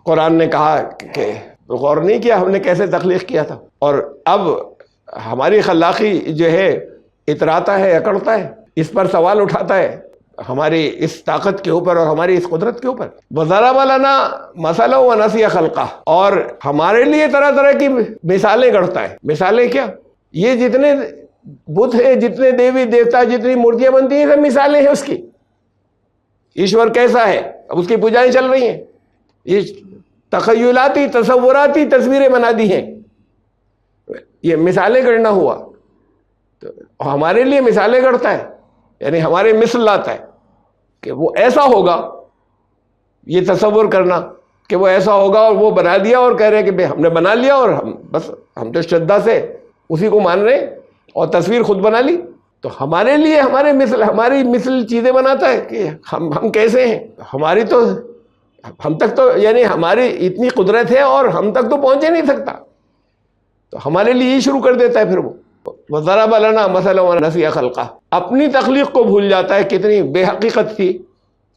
قرآن نے کہا کہ غور نہیں کیا ہم نے کیسے تخلیق کیا تھا، اور اب ہماری خلاقی جو ہے اتراتا ہے، اکڑتا ہے، اس پر سوال اٹھاتا ہے ہماری اس طاقت کے اوپر اور ہماری اس قدرت کے اوپر۔ وَضَرَبَ لَنَا مَثَلًا وَنَسِيَ خَلْقَهُ، اور ہمارے لیے طرح طرح کی مثالیں گڑھتا ہے۔ مثالیں کیا؟ یہ جتنے بت ہیں، جتنے دیوی دیوتا، جتنی مورتیاں بنتی ہیں، سب مثالیں ہیں اس کی۔ ایشور کیسا ہے، اب اس کی پوجائیں چل رہی ہیں، یہ تخیلاتی تصوراتی تصویریں بنا دی ہیں، یہ مثالیں گڑھنا ہوا۔ تو ہمارے لیے مثالیں گڑھتا ہے، یعنی ہمارے مثل لاتا ہے کہ وہ ایسا ہوگا، یہ تصور کرنا کہ وہ ایسا ہوگا، اور وہ بنا دیا اور کہہ رہے ہیں کہ ہم نے بنا لیا، اور ہم تو شدہ سے اسی کو مان رہے ہیں، اور تصویر خود بنا لی۔ تو ہمارے لیے ہماری مثل چیزیں بناتا ہے کہ ہم کیسے ہیں، ہماری تو ہم تک تو یعنی ہماری اتنی قدرت ہے اور ہم تک تو پہنچ ہی نہیں سکتا، تو ہمارے لیے یہ شروع کر دیتا ہے۔ پھر وہ وَضَرَبَ لَنَا مَثَلًا وَنَسِيَ خَلْقَهُ، اپنی تخلیق کو بھول جاتا ہے، کتنی بے حقیقت تھی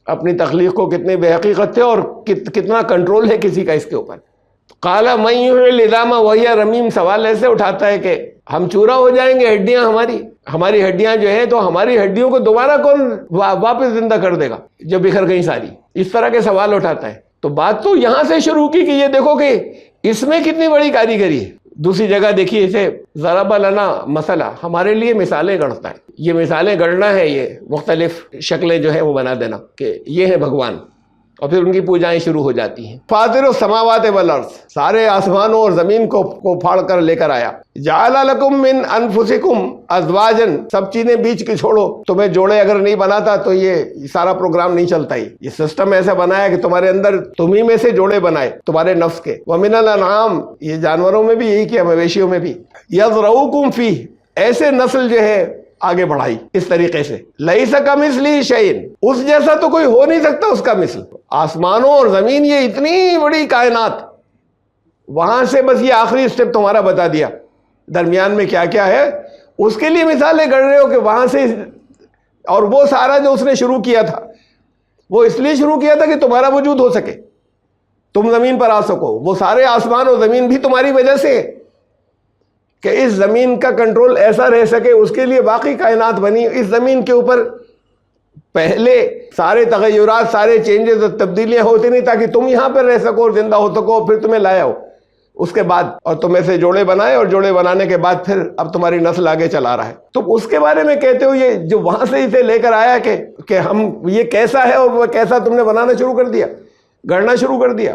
اپنی تخلیق کو، کتنی بے حقیقت تھے، اور کتنا کنٹرول ہے کسی کا اس کے اوپر۔ قَالَ مَن يُحْيِي الْعِظَامَ وَهِيَ رَمِيمٌ، سوال ایسے اٹھاتا ہے کہ ہم چورا ہو جائیں گے، ہڈیاں ہماری ہڈیاں جو ہیں، تو ہماری ہڈیوں کو دوبارہ کون واپس زندہ کر دے گا جب بکھر گئی ساری؟ اس طرح کے سوال اٹھاتا ہے۔ تو بات تو یہاں سے شروع کی کہ یہ دیکھو کہ اس میں کتنی بڑی کاریگری ہے۔ دوسری جگہ دیکھیے اسے ضرب لنا مثلا، ہمارے لیے مثالیں گڑھتا ہے۔ یہ مثالیں گڑھنا ہے، یہ مختلف شکلیں جو ہے وہ بنا دینا کہ یہ ہے بھگوان، اور پھر ان کی پوجائیں شروع ہو جاتی ہیں۔ فاطر السماوات والارض، سارے آسمانوں اور زمین کو پھاڑ کر لے کر آیا۔ جعل لکم من انفسکم ازواجا، سب چیزیں بیچ کے چھوڑو، تمہیں جوڑے اگر نہیں بناتا تو یہ سارا پروگرام نہیں چلتا ہی۔ یہ سسٹم ایسا بنایا کہ تمہارے اندر تمہیں میں سے جوڑے بنائے تمہارے نفس کے۔ ومن الانعام، یہ جانوروں میں بھی یہی کیا، مویشیوں میں بھی۔ یذرؤکم فیہ، ایسے نسل جو ہے آگے بڑھائی اس طریقے سے۔ لیس کمثلہ شیء، اس جیسا تو کوئی ہو نہیں سکتا اس کا مثل۔ آسمانوں اور زمین، یہ اتنی بڑی کائنات، وہاں سے بس یہ آخری سٹیپ تمہارا بتا دیا، درمیان میں کیا کیا ہے اس کے لیے مثالیں گڑھ رہے ہو کہ وہاں سے، اور وہ سارا جو اس نے شروع کیا تھا وہ اس لیے شروع کیا تھا کہ تمہارا وجود ہو سکے، تم زمین پر آ سکو۔ وہ سارے آسمان اور زمین بھی تمہاری وجہ سے ہے کہ اس زمین کا کنٹرول ایسا رہ سکے، اس کے لیے باقی کائنات بنی۔ اس زمین کے اوپر پہلے سارے تغیرات، سارے چینجز اور تبدیلیاں ہوتی نہیں تاکہ تم یہاں پر رہ سکو اور زندہ ہو سکو، پھر تمہیں لایا ہو اس کے بعد، اور تم ایسے جوڑے بنائے، اور جوڑے بنانے کے بعد پھر اب تمہاری نسل آگے چلا رہا ہے۔ تم اس کے بارے میں کہتے ہو، یہ جو وہاں سے اسے لے کر آیا کہ ہم یہ کیسا ہے، اور وہ کیسا تم نے بنانا شروع کر دیا، گڑھنا شروع کر دیا۔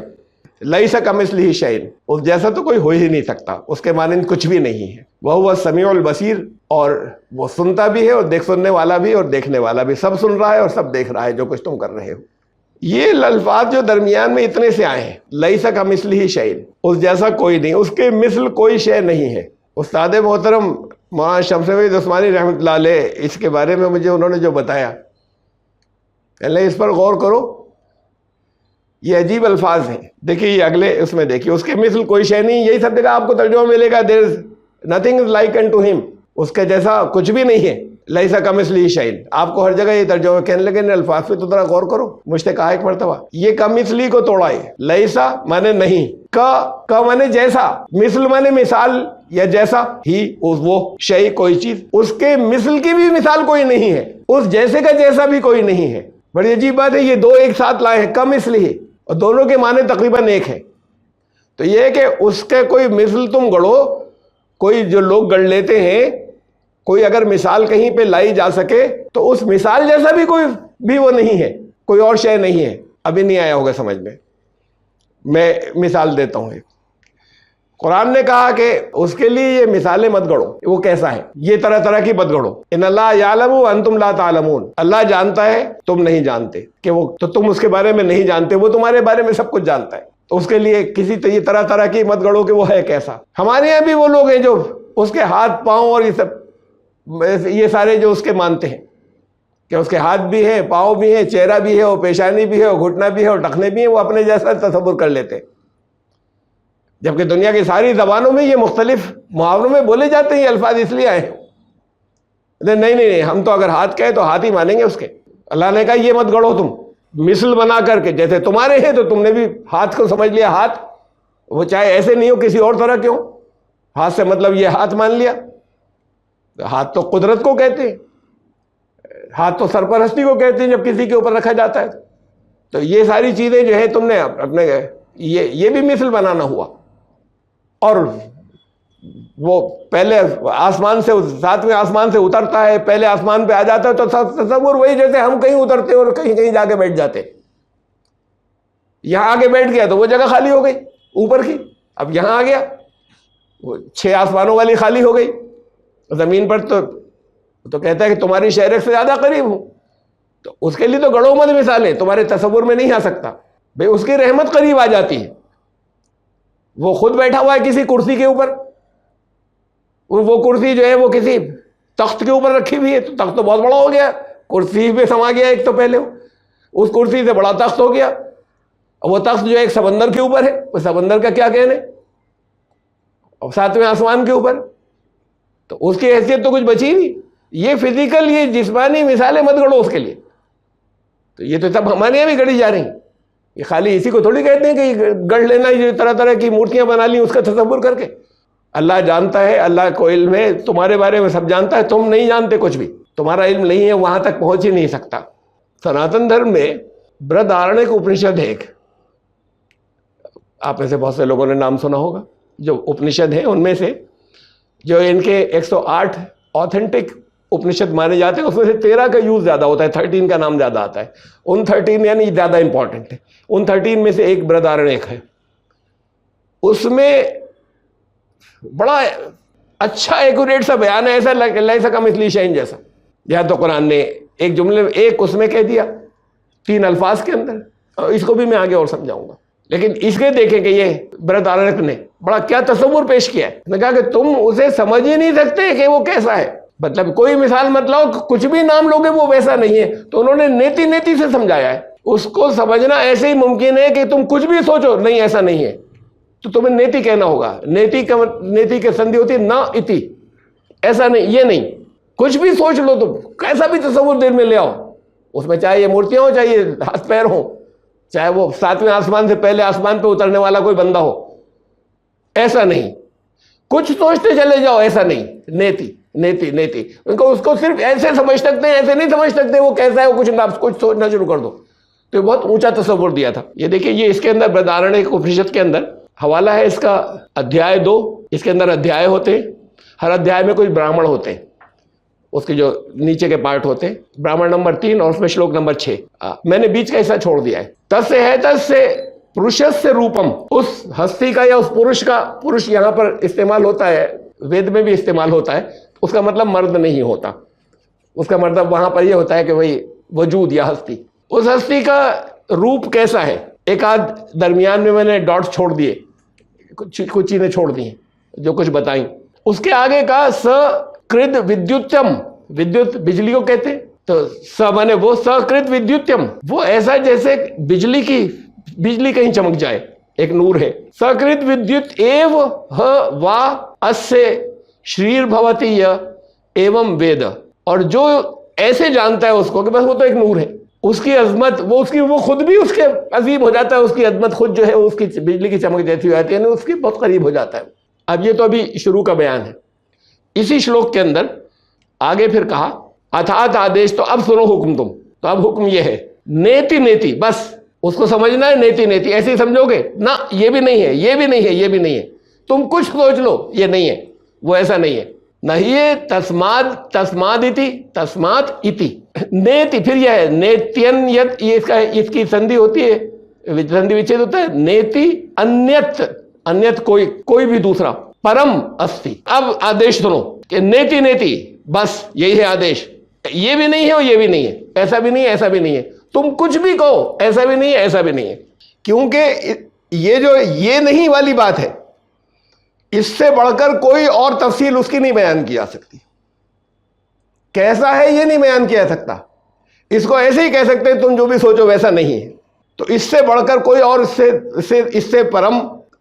لیس کمثلہ شیء، اس جیسا تو کوئی ہو ہی نہیں سکتا، اس کے مانند کچھ بھی نہیں ہے۔ وہو السمیع البصیر، اور وہ سنتا بھی ہے، اور سننے والا بھی، اور دیکھنے والا بھی، سب سن رہا ہے اور سب دیکھ رہا ہے جو کچھ تم کر رہے ہو۔ یہ الفاظ جو درمیان میں اتنے سے آئے ہیں، لیس کمثلہ شیء، اس جیسا کوئی نہیں، اس کے مثل کوئی شے نہیں ہے۔ استاد محترم مولانا شمس وحید عثمانی رحمۃ اللہ علیہ، اس کے بارے میں مجھے انہوں نے جو بتایا، پہلے اس پر غور کرو، یہ عجیب الفاظ ہیں۔ دیکھیے یہ اگلے اس میں دیکھیے، اس کے مثل کوئی شے نہیں، یہی سب جگہ آپ کو ترجمہ ملے گا، there is nothing is like unto him، اس کے جیسا کچھ بھی نہیں ہے۔ لیس کمثلہ شیء، آپ کو ہر جگہ یہ ترجمہ کہنے لگے، ان الفاظ پہ تو ذرا غور کرو، مجھ سے کہا ایک مرتبہ، یہ کمثلی کو توڑا ہے۔ لیسا مانے نہیں، کا مانے جیسا، مثل مانے مثال یا جیسا، ہی وہ شیء کوئی چیز، اس کے مثل کی بھی مثال کوئی نہیں ہے، اس جیسے کا جیسا بھی کوئی نہیں ہے۔ بڑی عجیب بات ہے، یہ دو ایک ساتھ لائے ہیں، کمثلہ، اور دونوں کے معنی تقریباً ایک ہے۔ تو یہ ہے کہ اس کے کوئی مثل تم گڑھو، کوئی جو لوگ گڑھ لیتے ہیں، کوئی اگر مثال کہیں پہ لائی جا سکے تو اس مثال جیسا بھی کوئی بھی وہ نہیں ہے، کوئی اور شے نہیں ہے۔ ابھی نہیں آیا ہوگا سمجھ میں مثال دیتا ہوں۔ قرآن نے کہا کہ اس کے لیے یہ مثالیں مت گڑھو، وہ کیسا ہے، یہ طرح طرح کی مت گڑھو۔ ان اللہ یعلم وانتم لا تعلمون، اللہ جانتا ہے تم نہیں جانتے، کہ وہ تو تم اس کے بارے میں نہیں جانتے، وہ تمہارے بارے میں سب کچھ جانتا ہے۔ تو اس کے لیے کسی یہ طرح طرح کی مت گڑھو کہ وہ ہے کیسا۔ ہمارے یہاں بھی وہ لوگ ہیں جو اس کے ہاتھ پاؤں اور یہ سارے جو اس کے مانتے ہیں کہ اس کے ہاتھ بھی ہیں، پاؤں بھی ہیں، چہرہ بھی ہے، اور پیشانی بھی ہے، اور گھٹنا بھی ہے، اور ٹخنے بھی ہیں، وہ اپنے جیسا تصور کر لیتے، جبکہ دنیا کی ساری زبانوں میں یہ مختلف محاوروں میں بولے جاتے ہیں، یہ الفاظ اس لیے آئے ہیں۔ نہیں، ہم تو اگر ہاتھ کہے تو ہاتھ ہی مانیں گے اس کے۔ اللہ نے کہا یہ مت گڑھو تم، مثل بنا کر کے، جیسے تمہارے ہیں تو تم نے بھی ہاتھ کو سمجھ لیا ہاتھ، وہ چاہے ایسے نہیں ہو کسی اور طرح کے ہو، ہاتھ سے مطلب یہ ہاتھ مان لیا. ہاتھ تو قدرت کو کہتے ہیں، ہاتھ تو سرپرستی کو کہتے ہیں جب کسی کے اوپر رکھا جاتا ہے. تو یہ ساری چیزیں جو ہے تم نے اپنے یہ بھی مثل بنانا ہوا. اور وہ پہلے آسمان سے، ساتویں آسمان سے اترتا ہے، پہلے آسمان پہ آ جاتا ہے، تو تصور وہی جیسے ہم کہیں اترتے اور کہیں جا کے بیٹھ جاتے. یہاں آگے بیٹھ گیا تو وہ جگہ خالی ہو گئی اوپر کی، اب یہاں آ گیا وہ 6 آسمانوں والی خالی ہو گئی. زمین پر تو کہتا ہے کہ تمہاری شہرک سے زیادہ قریب ہوں. تو اس کے لیے تو گڑوں مت مثالیں تمہارے تصور میں نہیں آ سکتا. بھئی اس کی رحمت قریب آ جاتی ہے. وہ خود بیٹھا ہوا ہے کسی کرسی کے اوپر، وہ کرسی جو ہے وہ کسی تخت کے اوپر رکھی ہوئی ہے، تو تخت تو بہت بڑا ہو گیا، کرسی پہ سما گیا ایک تو پہلے، اس کرسی سے بڑا تخت ہو گیا. وہ تخت جو ہے ایک سمندر کے اوپر ہے، وہ سمندر کا کیا کہنے، اور 7ویں آسمان کے اوپر، تو اس کی حیثیت تو کچھ بچی نہیں. یہ فزیکل، یہ جسمانی مثالیں مت گڑو اس کے لیے. تو یہ تو سب ہمارے یہاں بھی گڑی جا رہی ہیں. یہ خالی اسی کو تھوڑی کہتے ہیں کہ گڑھ لینا، یہ طرح طرح کی مورتیاں بنا لی اس کا تصور کر کے. اللہ جانتا ہے، اللہ کو علم ہے، تمہارے بارے میں سب جانتا ہے، تم نہیں جانتے کچھ بھی، تمہارا علم نہیں ہے، وہاں تک پہنچ ہی نہیں سکتا. سناتن دھرم میں برہدارانیک اپنشد ہے ایک، آپ میں سے بہت سے لوگوں نے نام سنا ہوگا. جو اپنشد ہیں ان میں سے جو ان کے 108 آتھینٹک اپنشد مانے جاتے ہیں، اس میں سے 13 کا یوز زیادہ ہوتا ہے، 13 کا نام زیادہ آتا ہے. ان 13 یعنی زیادہ امپورٹنٹ ہے. ان 13 میں سے ایک برہدارانیک ہے. اس میں بڑا اچھا ایکوریٹ سا بیان ہے، ایسا لیسا کمثلہ شیء جیسا. یا تو قرآن نے ایک جملے میں ایک اس میں کہہ دیا 3 الفاظ کے اندر، اور اس کو بھی میں آگے اور سمجھاؤں گا. لیکن اس کے دیکھیں کہ یہ برہدارانیک نے بڑا کیا تصور پیش کیا ہے. نے کہا کہ تم اسے سمجھ ہی نہیں سکتے کہ وہ کیسا ہے. مطلب کوئی مثال مت لاؤ، کچھ بھی نام لوگے وہ ویسا نہیں ہے. تو انہوں نے نیتی نیتی سے سمجھایا ہے. اس کو سمجھنا ایسے ہی ممکن ہے کہ تم کچھ بھی سوچو نہیں ایسا نہیں ہے تو تمہیں نیتی کہنا ہوگا. نیتی کی سندھی ہوتی ہے نا اتی، ایسا نہیں، یہ نہیں، کچھ بھی سوچ لو تم، کیسا بھی تصور دل میں لے آؤ. اس میں چاہے یہ مورتیاں ہو، چاہے یہ ہاتھ پیر ہوں، چاہے وہ 7ویں آسمان سے پہلے آسمان پہ اترنے والا کوئی بندہ ہو، ایسا نہیں. کچھ سوچتے چلے جاؤ، ایسا نہیں. نیتی نیتی نیتی، اس کو صرف ایسے سمجھ سکتے ہیں، ایسے نہیں سمجھ سکتے وہ کیسا ہے. وہ کچھ سوچنا شروع کر دو. تو بہت اونچا تصور دیا تھا. یہ دیکھیں، یہ اس کے اندر برہدارانیک اپنشد کے اندر حوالہ ہے اس کا ادھیائے 2. اس کے اندر ادھیائے ہوتے ہیں، ہر ادھیائے میں کچھ براہمن ہوتے ہیں، اس کے جو نیچے کے پارٹ ہوتے ہیں. براہمن نمبر 3 اور اس میں شلوک نمبر 6. میں نے بیچ کا حصہ چھوڑ دیا ہے. تس ہے تس سے پروشس سے روپم، اس ہستی کا یا اس پروش کا، پروش یہاں پر استعمال ہوتا ہے، وید میں بھی استعمال ہوتا ہے. اس کا مطلب مرد نہیں ہوتا، اس کا مطلب وہاں پر یہ ہوتا ہے کہ وہی وجود یا ہستی. اس ہستی کا روپ کیسا ہے. ایک آدھ درمیان میں نے ڈاٹس چھوڑ دیے، کچھ چیزیں چھوڑ دی ہیں جو کچھ بتائیں. اس کے آگے کا سکرد ودیوتم، ودیوت بجلی کو کہتے ہیں، تو مانے وہ سکرد ودیوتم، وہ ایسا جیسے بجلی کہیں چمک جائے، ایک نور ہے. سکرد ودیوت ایو وا اسے شریر بھوتی ایوم وید، اور جو ایسے جانتا ہے اس کو کہ بس وہ تو ایک نور ہے، اس کی عظمت، وہ خود بھی اس کے عظیم ہو جاتا ہے. اس کی عظمت خود جو ہے اس کی بجلی کی چمک جیسی ہو جاتی ہے، یعنی اس کی بہت قریب ہو جاتا ہے. اب یہ تو ابھی شروع کا بیان ہے. اسی شلوک کے اندر آگے پھر کہا اتھات آدیش، تو اب سنو حکم تم. تو اب حکم یہ ہے نیتی نیتی، بس اس کو سمجھنا ہے. نیتی نیتی ایسے ہی سمجھو گے نہ، یہ بھی نہیں ہے، یہ بھی نہیں ہے، یہ بھی نہیں ہے. تم کچھ سوچ لو، یہ نہیں ہے، وہ ایسا نہیں ہے. نہیں تسماد اتی نیتی. پھر یہ ہے نیتین یت، یہ اس کی سندھی ہوتی ہے، سندھی وچھید ہوتا ہے. نیتی انیت کوئی بھی دوسرا، پرم استی. اب آدیش سنو کہ نیتی نیتی، بس یہی ہے آدیش. یہ بھی نہیں ہے اور یہ بھی نہیں ہے، ایسا بھی نہیں ہے، ایسا بھی نہیں ہے. تم کچھ بھی کہو، ایسا بھی نہیں ہے، ایسا بھی نہیں ہے. کیونکہ یہ جو یہ نہیں والی بات ہے، اس سے بڑھ کر کوئی اور تفصیل اس کی نہیں بیان کی جا سکتی. کیسا ہے یہ نہیں بیان کیا جا سکتا. اس کو ایسے ہی کہہ سکتے ہیں تم جو بھی سوچو ویسا نہیں ہے. تو اس سے بڑھ کر کوئی اور اس سے پرم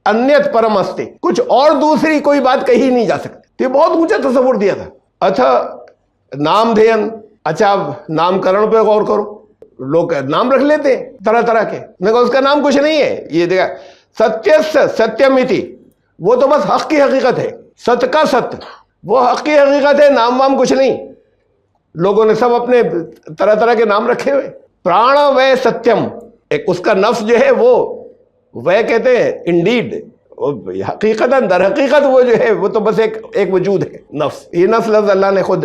انیت پرم استے، کچھ اور دوسری کوئی بات کہی نہیں جا سکتی. یہ بہت اونچا تصور دیا تھا. اچھا نام دھین، اچھا اب نام کرن پہ غور کرو. لوگ نام رکھ لیتے ہیں طرح طرح کے. میں کہا اس کا نام کچھ نہیں ہے. یہ دیکھا ستیس ستیمیتی، وہ تو بس حق کی حقیقت ہے. ست کا ست وہ حق کی حقیقت ہے، نام وام کچھ نہیں. لوگوں نے سب اپنے طرح طرح کے نام رکھے ہوئے. پراణ وے ستیم، ایک اس کا نفس جو ہے وہ کہتے ہیں انڈیڈ، حقیقت در حقیقت وہ جو ہے وہ تو بس ایک وجود ہے نفس. یہ نفس لفظ اللہ نے خود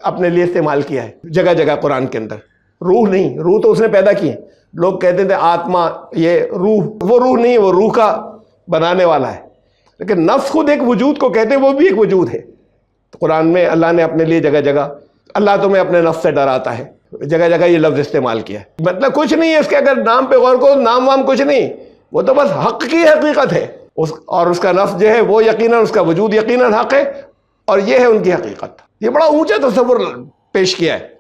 اپنے لیے استعمال کیا ہے جگہ جگہ قرآن کے اندر. روح نہیں، روح تو اس نے پیدا کی ہے. لوگ کہتے تھے آتما، یہ روح، وہ روح نہیں، وہ روح کا بنانے والا ہے. لیکن نفس خود ایک وجود کو کہتے ہیں، وہ بھی ایک وجود ہے. تو قرآن میں اللہ نے اپنے لیے جگہ جگہ اللہ تمہیں اپنے نفس سے ڈراتا ہے، جگہ جگہ یہ لفظ استعمال کیا ہے. مطلب کچھ نہیں ہے اس کے، اگر نام پہ غور کو نام وام کچھ نہیں، وہ تو بس حق کی حقیقت ہے. اور اس کا نفس جو ہے وہ یقیناً، اس کا وجود یقیناً حق ہے، اور یہ ہے ان کی حقیقت. یہ بڑا اونچا تصور پیش کیا ہے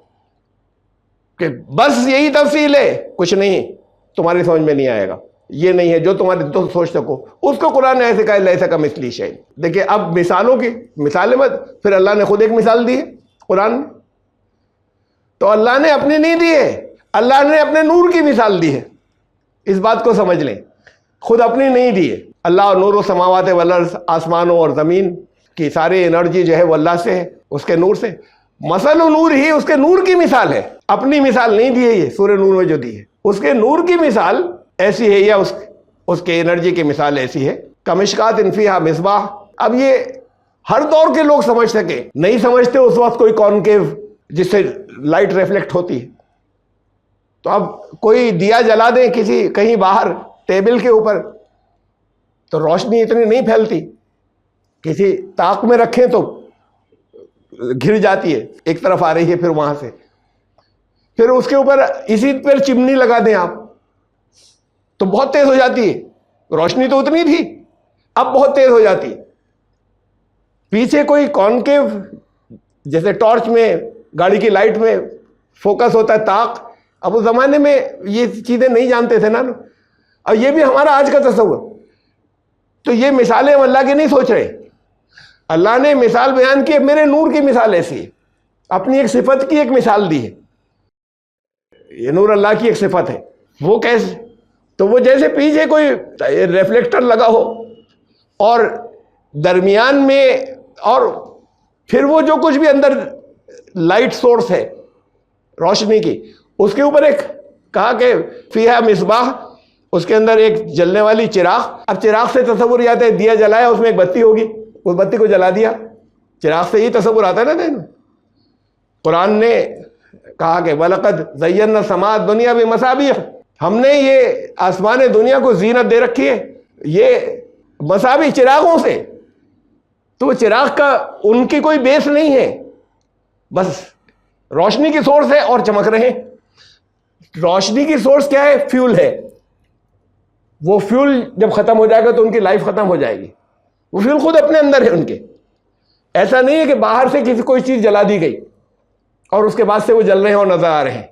کہ بس یہی تفصیل ہے، کچھ نہیں تمہاری سمجھ میں نہیں آئے گا، یہ نہیں ہے جو تمہاری تو سوچ سکو. اس کو قرآن نے ایسے کہا لیسا کمثلہ شیء. دیکھیں اب مثالوں کی مثالیں مت، پھر اللہ نے خود ایک مثال دی ہے قرآن میں. تو اللہ نے اپنی نہیں دی ہے، اللہ نے اپنے نور کی مثال دی ہے. اس بات کو سمجھ لیں، خود اپنی نہیں دی ہے. اللہ نور السماوات والارض، آسمانوں اور زمین کی ساری انرجی جو ہے وہ اللہ سے ہے، اس کے نور سے. مثل نور ہی اس کے نور کی مثال ہے، اپنی مثال نہیں دی ہے. یہ سورہ نور میں جو دی ہے اس کے نور کی مثال ایسی ہے، یا اس کے انرجی کی مثال ایسی ہے. کمشکات فیہا مصباح. اب یہ ہر دور کے لوگ سمجھ سکیں، نہیں سمجھتے اس وقت کوئی کانکیو جس سے لائٹ ریفلیکٹ ہوتی ہے. تو اب کوئی دیا جلا دیں کسی کہیں باہر ٹیبل کے اوپر تو روشنی اتنی نہیں پھیلتی. کسی طاق میں رکھیں تو گر جاتی ہے، ایک طرف آ رہی ہے پھر وہاں سے. پھر اس کے اوپر اسی پر چمنی لگا دیں آپ تو بہت تیز ہو جاتی ہے. روشنی تو اتنی تھی، اب بہت تیز ہو جاتی ہے. پیچھے کوئی کانکیو جیسے ٹارچ میں، گاڑی کی لائٹ میں فوکس ہوتا ہے طاق، اب اس زمانے میں یہ چیزیں نہیں جانتے تھے نا. اور یہ بھی ہمارا آج کا تصور. تو یہ مثالیں ہم اللہ کی نہیں سوچ رہے. اللہ نے مثال بیان کی، میرے نور کی مثال ایسی ہے، اپنی ایک صفت کی ایک مثال دی ہے. یہ نور اللہ کی ایک صفت ہے. وہ کیسے؟ تو وہ جیسے پیچھے کوئی ریفلیکٹر لگا ہو اور درمیان میں، اور پھر وہ جو کچھ بھی اندر لائٹ سورس ہے روشنی کی، اس کے اوپر ایک کہا کہ فیہا مصباح، اس کے اندر ایک جلنے والی چراغ. اب چراغ سے تصور یہ آتا ہے دیا جلایا، اس میں ایک بتی ہوگی، اس بتی کو جلا دیا. چراغ سے یہ تصور آتا ہے نا دین. قرآن نے کہا کہ وَلَقَدْ زَيَّنَّا السَّمَاءَ الدُّنْيَا بِمَصَابِيحَ، ہم نے یہ آسمان دنیا کو زینت دے رکھی ہے یہ مصابیح، چراغوں سے. تو وہ چراغ کا ان کی کوئی بیس نہیں ہے، بس روشنی کی سورس ہے اور چمک رہے ہیں. روشنی کی سورس کیا ہے؟ فیول ہے. وہ فیول جب ختم ہو جائے گا تو ان کی لائف ختم ہو جائے گی. وہ فیول خود اپنے اندر ہے ان کے. ایسا نہیں ہے کہ باہر سے کوئی چیز جلا دی گئی اور اس کے بعد سے وہ جل رہے ہیں اور نظر آ رہے ہیں.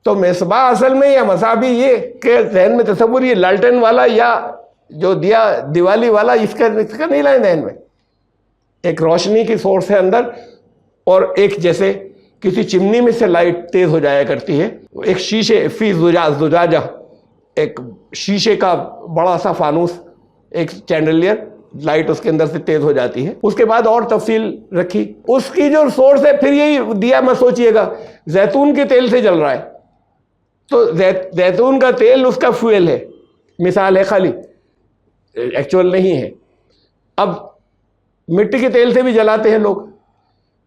تو مصباح اصل میں یا مصابیح یہ کہ ذہن میں تصور یہ لالٹن والا یا جو دیا دیوالی والا، اس کا نہیں لائیں ذہن میں. ایک روشنی کی سورس ہے اندر، اور ایک جیسے کسی چمنی میں سے لائٹ تیز ہو جایا کرتی ہے. ایک شیشے فی زجاجہ، ایک شیشے کا بڑا سا فانوس، ایک چینڈلیئر، لائٹ اس کے اندر سے تیز ہو جاتی ہے. اس کے بعد اور تفصیل رکھی. اس کی جو سورس ہے پھر یہی دیا، میں سوچئے گا زیتون کے تیل سے جل رہا ہے، تو زیتون کا تیل اس کا فیول ہے، مثال ہے خالی، ایکچوئل نہیں ہے. اب مٹی کے تیل سے بھی جلاتے ہیں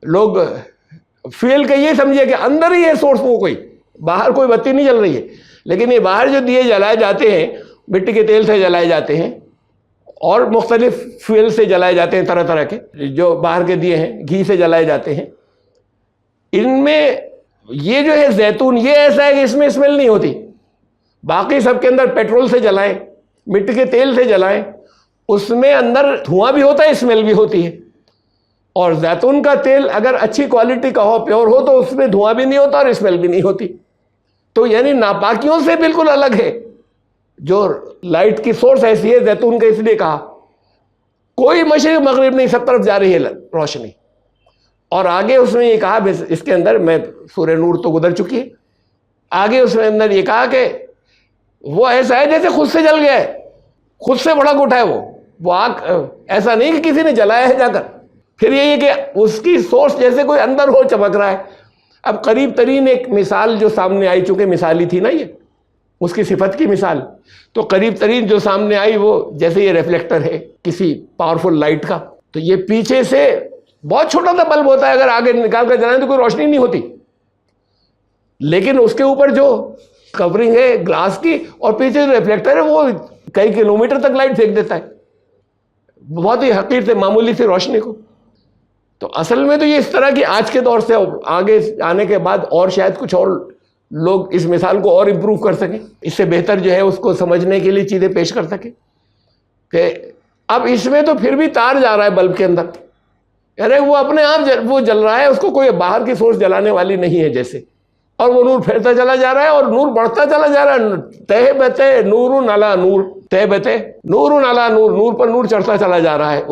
لوگ فیول کا یہ سمجھے کہ اندر ہی ہے سورس، وہ کوئی باہر کوئی بتی نہیں جل رہی ہے. لیکن یہ باہر جو دیے جلائے جاتے ہیں مٹی کے تیل سے جلائے جاتے ہیں، اور مختلف فیول سے جلائے جاتے ہیں، طرح طرح کے جو باہر کے دیے ہیں گھی سے جلائے جاتے ہیں. ان میں یہ جو ہے زیتون یہ ایسا ہے کہ اس میں اسمیل نہیں ہوتی. باقی سب کے اندر پیٹرول سے جلائیں، مٹی کے تیل سے جلائیں، اس میں اندر دھواں بھی ہوتا ہے، اسمیل بھی ہوتی ہے. اور زیتون کا تیل اگر اچھی کوالٹی کا ہو، پیور ہو، تو اس میں دھواں بھی نہیں ہوتا اور اسمیل بھی نہیں ہوتی. تو یعنی ناپاکیوں سے بالکل الگ ہے. جو لائٹ کی سورس ایسی ہے زیتون کا، اس لیے کہا کوئی مشرق مغرب نہیں، سب طرف جا رہی ہے روشنی. اور آگے اس نے یہ کہا اس کے اندر، میں سورہ نور تو گزر چکی ہے، آگے اس نے اندر یہ کہا کہ وہ ایسا ہے جیسے خود سے جل گیا ہے، خود سے بھڑک اٹھا ہے وہ آگ، ایسا نہیں کہ کسی نے جلایا ہے جا کر۔ پھر یہ ہے کہ اس کی سورس جیسے کوئی اندر ہو چمک رہا ہے۔ اب قریب ترین ایک مثال جو سامنے آئی، چونکہ مثالی تھی نا یہ، اس کی صفت کی مثال، تو قریب ترین جو سامنے آئی وہ جیسے یہ ریفلیکٹر ہے کسی پاورفل لائٹ کا، تو یہ پیچھے سے بہت چھوٹا سا بلب ہوتا ہے، اگر آگے نکال کر جلائیں تو کوئی روشنی نہیں ہوتی، لیکن اس کے اوپر جو کورنگ ہے گلاس کی اور پیچھے جو ریفلیکٹر ہے وہ کئی کلومیٹر تک لائٹ پھینک دیتا ہے، بہت ہی حقیر سے معمولی سی روشنی کو۔ تو اصل میں تو یہ اس طرح کی آج کے دور سے آگے آنے کے بعد اور شاید کچھ اور لوگ اس مثال کو اور امپروو کر سکیں، اس سے بہتر جو ہے اس کو سمجھنے کے لیے چیزیں پیش کر سکیں، کہ اب اس میں تو پھر بھی تار جا رہا ہے بلب کے اندر، ارے وہ اپنے آپ وہ جل رہا ہے، اس کو کوئی باہر کی سورس جلانے والی نہیں ہے جیسے، اور وہ نور پھیلتا چلا جا رہا ہے اور نور بڑھتا چلا جا رہا ہے، تہ بتے نور علی نور، تہ بتے نور علی نور، نور پر نور چڑھتا چلا جا رہا ہے۔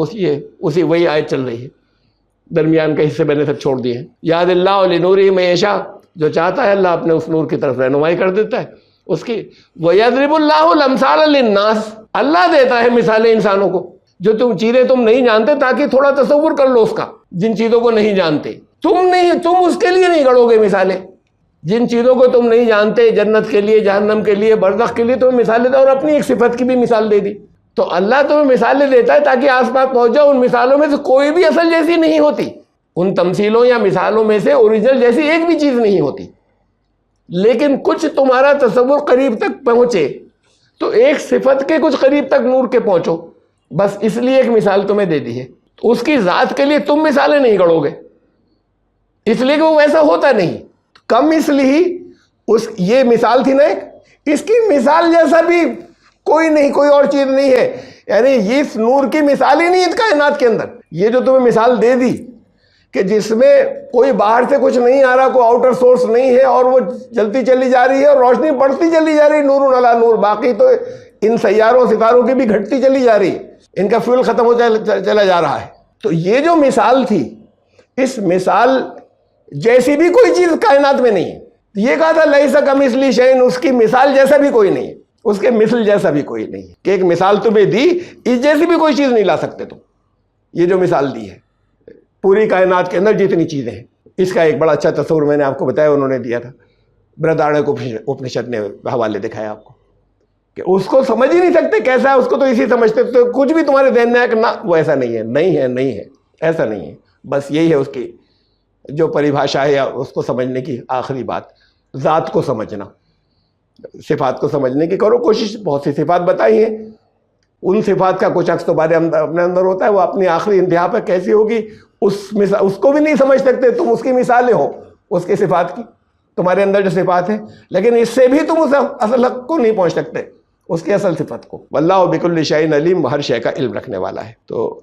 اسی وہی آیت چل رہی ہے، درمیان کے حصے میں نے سب چھوڑ دیے ہیں۔ یاد اللہ لنورہ من یشاء، جو چاہتا ہے اللہ اپنے اس نور کی طرف رہنمائی کر دیتا ہے اس کی۔ وَيَضْرِبُ اللَّهُ الْأَمْثَالَ لِلنَّاسِ، اللہ دیتا ہے مثالیں انسانوں کو، جو چیزیں تم نہیں جانتے، تاکہ تھوڑا تصور کر لو اس کا، جن چیزوں کو نہیں جانتے تم اس کے لیے نہیں گڑو گے مثالیں، جن چیزوں کو تم نہیں جانتے، جنت کے لیے، جہنم کے لیے، برزخ کے لیے تمہیں مثالیں دے، اور اپنی ایک صفت کی بھی مثال دے دی۔ تو اللہ تمہیں مثالیں دیتا ہے تاکہ آس پاس پہنچ جاؤ۔ ان مثالوں میں سے کوئی بھی اصل جیسی نہیں ہوتی، ان تمثیلوں یا مثالوں میں سے اوریجنل جیسی ایک بھی چیز نہیں ہوتی، لیکن کچھ تمہارا تصور قریب تک پہنچے تو ایک صفت کے کچھ قریب تک نور کے پہنچو، بس اس لیے ایک مثال تمہیں دے دی ہے۔ اس کی ذات کے لیے تم مثالیں نہیں گڑو گے، اس لیے کہ وہ ویسا ہوتا نہیں۔ کم اس لیے یہ مثال تھی نا ایک، اس کی مثال جیسا بھی کوئی نہیں، کوئی اور چیز نہیں ہے، یعنی اس نور کی مثال ہی نہیں ہے کائنات کے اندر۔ یہ جو تمہیں مثال دے دی کہ جس میں کوئی باہر سے کچھ نہیں آ رہا، کوئی آؤٹر سورس نہیں ہے، اور وہ جلتی چلی جا رہی ہے اور روشنی بڑھتی چلی جا رہی، نور علی نور، باقی تو ان سیاروں ستاروں کی بھی گھٹتی چلی جا رہی، ان کا فیول ختم ہو چلا جا رہا ہے۔ تو یہ جو مثال تھی، اس مثال جیسی بھی کوئی چیز کائنات میں نہیں ہے۔ یہ کہا تھا لیس کمثلہ شیء، اس کی مثال جیسا بھی کوئی نہیں ہے، اس کے مثل جیسا بھی کوئی نہیں ہے، کہ ایک مثال تمہیں دی، اس جیسی بھی کوئی چیز نہیں لا سکتے تم۔ یہ جو مثال دی ہے پوری کائنات کے اندر جتنی چیزیں ہیں، اس کا ایک بڑا اچھا تصور میں نے آپ کو بتایا، انہوں نے دیا تھا، برہدارنیک اپنشد نے حوالے دکھایا آپ کو، کہ اس کو سمجھ ہی نہیں سکتے کیسا ہے، اس کو تو اسی سمجھتے، تو کچھ بھی تمہارے ذہن میں ہے کہ نہ وہ ایسا نہیں ہے، نہیں ہے، نہیں ہے، ایسا نہیں ہے، بس یہی ہے اس کی جو پریبھاشا ہے، یا اس کو سمجھنے کی آخری بات، ذات کو سمجھنا، صفات کو سمجھنے کی کرو کوشش۔ بہت سی صفات بتائی ہیں، ان صفات کا کچھ عکس تمہارے اپنے اندر ہوتا ہے، وہ اپنی آخری انتہا پر کیسی ہوگی اس کو بھی نہیں سمجھ سکتے، تم اس کی مثالیں ہو اس کی صفات کی، تمہارے اندر جو صفات ہیں، لیکن اس سے بھی تم اس اصل حق کو نہیں پہنچ سکتے، اس کی اصل صفت کو۔ واللہ بکل شیء علیم، ہر شے کا علم رکھنے والا ہے۔ تو